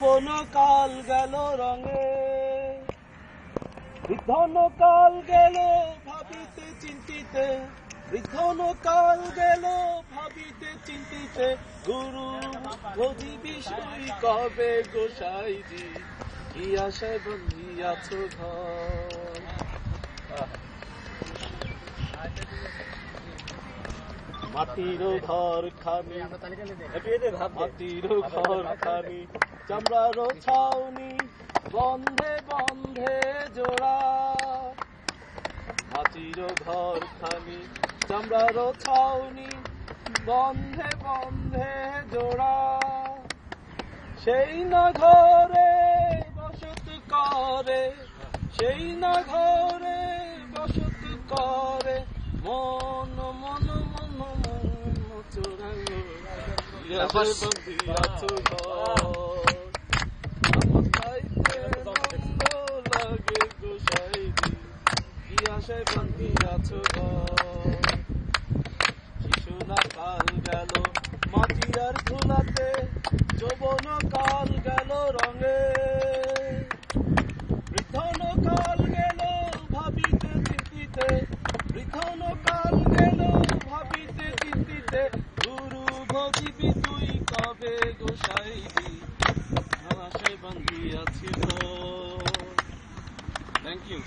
কোনো কাল গেল রঙে, বৃদ্ধন কাল গেল ভাবিতে চিন্তিতে, বৃদ্ধন কাল গেল ভাবিতে চিন্তিতে, গুরু বোধি বিষয় কবে গোসাইজি, কি আশায় বন্ধিয়াছ ঘর। মাটির ঘর খানি, মাটির ঘর খানি, চামড়ার ছাউনি, বন্ধে বন্ধে জোড়া। মাটির ঘর খানি, চামড়ার ছাউনি, বন্ধে বন্ধে জোড়া। সেই না ঘরে বসত করে, সেই না ঘরে বসত করে, মন মন মন মন চোরাঙ্গ বন্দিয়াছ ঘর। আমার চাইতে মন্দ লাগে গোসাইজি, কি আশায় বন্দিয়াছ ঘর। শিশু না কাল গেল মাটি আর ধুলাতে, যৌবন কাল গেল রঙে, বৃদ্ধন কাল গেল ভাবিতে চিন্তিতে, বৃদ্ধন কাল গেল ভাবিতে চিন্তিতে, গুরু ভজিবি তুই কবে গোসাইজি, আশায় বন্দিয়াছি ঘর। Thank you.